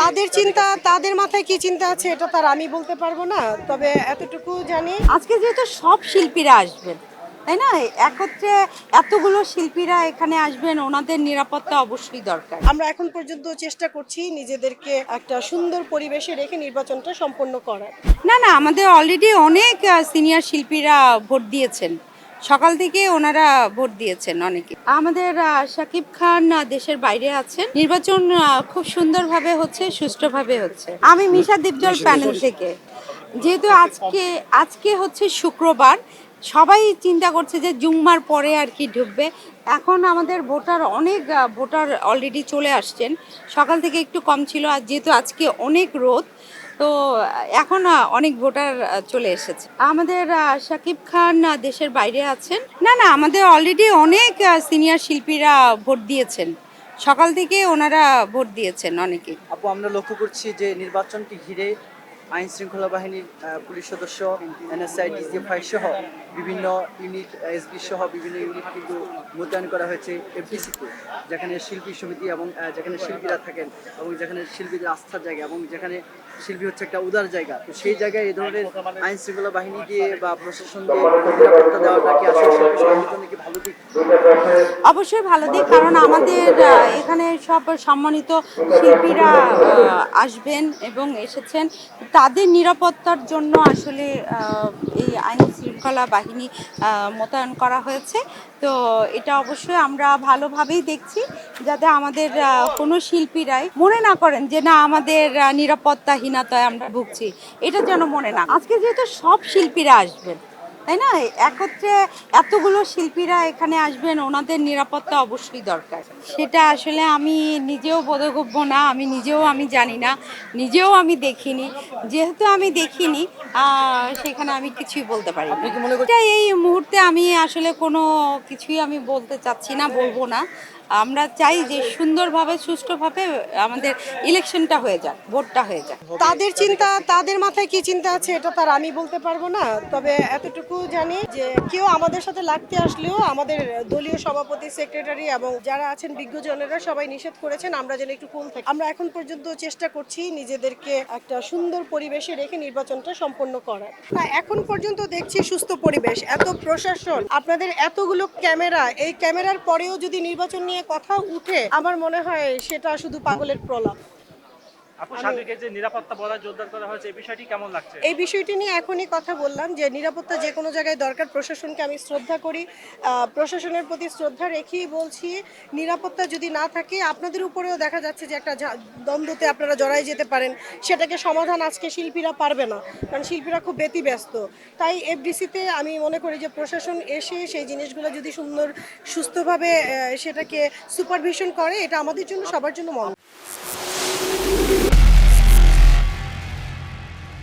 তাদের চিন্তা, তাদের মাথায় কি চিন্তা আছে এটা তার আমি বলতে পারবো না, তবে এতটুকু জানি আজকে যেহেতু সব শিল্পীরা আসবেন, তাই না, একত্রে এতগুলো শিল্পীরা এখানে আসবেন, ওনাদের নিরাপত্তা অবশ্যই দরকার। আমরা এখন পর্যন্ত চেষ্টা করছি নিজেদেরকে একটা সুন্দর পরিবেশে রেখে নির্বাচনটা সম্পন্ন করার। না না, আমাদের অলরেডি অনেক সিনিয়র শিল্পীরা ভোট দিয়েছেন, সকাল থেকে ওনারা ভোট দিয়েছেন অনেকে। আমাদের শাকিব খান দেশের বাইরে আছেন। নির্বাচন খুব সুন্দরভাবে হচ্ছে, সুষ্ঠুভাবে হচ্ছে। আমি মিশা দীপজল প্যানেল থেকে। যেহেতু আজকে আজকে হচ্ছে শুক্রবার, সবাই চিন্তা করছে যে জুম্মার পরে আর কি ঢুকবে। এখন আমাদের অনেক ভোটার অলরেডি চলে আসছেন। সকাল থেকে একটু কম ছিল, আর যেহেতু আজকে অনেক রোদ, তো এখন অনেক ভোটার চলে এসেছে। আমাদের শাকিব খান দেশের বাইরে আছেন। না না, আমাদের অলরেডি অনেক সিনিয়র শিল্পীরা ভোট দিয়েছেন, সকাল থেকে ওনারা ভোট দিয়েছেন অনেকে। আপু, আমরা লক্ষ্য করছি যে নির্বাচনকে ঘিরে আইন শৃঙ্খলা বাহিনীর পুলিশ সদস্য, এনএসআই, ডিজিএফআই সহ বিভিন্ন ইউনিট, এসবি সহ বিভিন্ন ইউনিট কিন্তু মোতায়েন করা হয়েছে এফডিসিতে, যেখানে শিল্পী সমিতি এবং যেখানে শিল্পীরা থাকেন এবং যেখানে শিল্পীদের আস্থার জায়গা এবং যেখানে শিল্পী হচ্ছে একটা উদার জায়গা। তো সেই জায়গায় এই ধরনের আইন শৃঙ্খলা বাহিনী দিয়ে বা প্রশাসন দিয়ে নিরাপত্তা দেওয়াটা কি আসলে শিল্পী সমিতির জন্য কি ভালো দিক? অবশ্যই ভালো দিক, কারণ আমাদের এখানে সব সম্মানিত শিল্পীরা আসবেন এবং এসেছেন। তাদের নিরাপত্তার জন্য আসলে এই আইন শৃঙ্খলা বাহিনী মোতায়েন করা হয়েছে। তো এটা অবশ্যই আমরা ভালোভাবেই দেখছি, যাতে আমাদের কোনো শিল্পীরাই মনে না করেন যে না আমাদের নিরাপত্তাহীনতায় আমরা ভুগছি, এটা যেন মনে না। আজকে যেহেতু সব শিল্পীরা আসবেন, তাই না, একত্রে এতগুলো শিল্পীরা এখানে আসবেন, ওনাদের নিরাপত্তা অবশ্যই দরকার। সেটা আসলে আমি নিজেও বোধগম্য না, আমি জানি না, নিজেও আমি দেখিনি। যেহেতু আমি দেখিনি, সেখানে আমি কিছুই বলতে পারি না। এটা এই মুহূর্তে আমি আসলে কোনো কিছুই আমি বলতে চাচ্ছি না, বলবো না। আমরা চাই যে সুন্দরভাবে, সুষ্ঠুভাবে আমাদের ইলেকশনটা হয়ে যাক, ভোটটা হয়ে যাক। তাদের চিন্তা, তাদের মাথায় কি চিন্তা আছে এটা তার আমি বলতে পারবো না, তবে এতটুকু জানি যে কেউ আমাদের সাথে লাগতে আসলেও আমাদের দলীয় সভাপতি, সেক্রেটারি এবং যারা আছেন বিজ্ঞজনেরা সবাই নিষেধ করেছেন আমরা যেন একটু কুল থাকি। আমরা এখন পর্যন্ত চেষ্টা করছি নিজেদেরকে একটা সুন্দর পরিবেশে রেখে নির্বাচনটা সম্পন্ন করার। না, এখন পর্যন্ত দেখছি সুস্থ পরিবেশ, এত প্রশাসন, আপনাদের এতগুলো ক্যামেরা, এই ক্যামেরার পরেও যদি নির্বাচন নিয়ে কথা উঠে আমার মনে হয় সেটা শুধু পাগলের প্রলাপ। আপু, সার্বিক যে নিরাপত্তা বলয় জোরদার করা হয়েছে, এই বিষয়টি কেমন লাগছে? এই বিষয়টি নিয়ে এখনই কথা বললাম যে নিরাপত্তা যে কোনো জায়গায় দরকার। প্রশাসনকে আমি শ্রদ্ধা করি, প্রশাসনের প্রতি শ্রদ্ধা রেখেই বলছি নিরাপত্তা যদি না থাকে আপনাদের উপরেও দেখা যাচ্ছে যে একটা দ্বন্দ্বতে আপনারা জড়াই যেতে পারেন, সেটাকে সমাধান আজকে শিল্পীরা পারবে না, কারণ শিল্পীরা খুব ব্যতিব্যস্ত। তাই এফডিসিতে আমি মনে করি যে প্রশাসন এসে সেই জিনিসগুলো যদি সুন্দর সুস্থভাবে সেটাকে সুপারভিশন করে, এটা আমাদের জন্য, সবার জন্য মঙ্গল।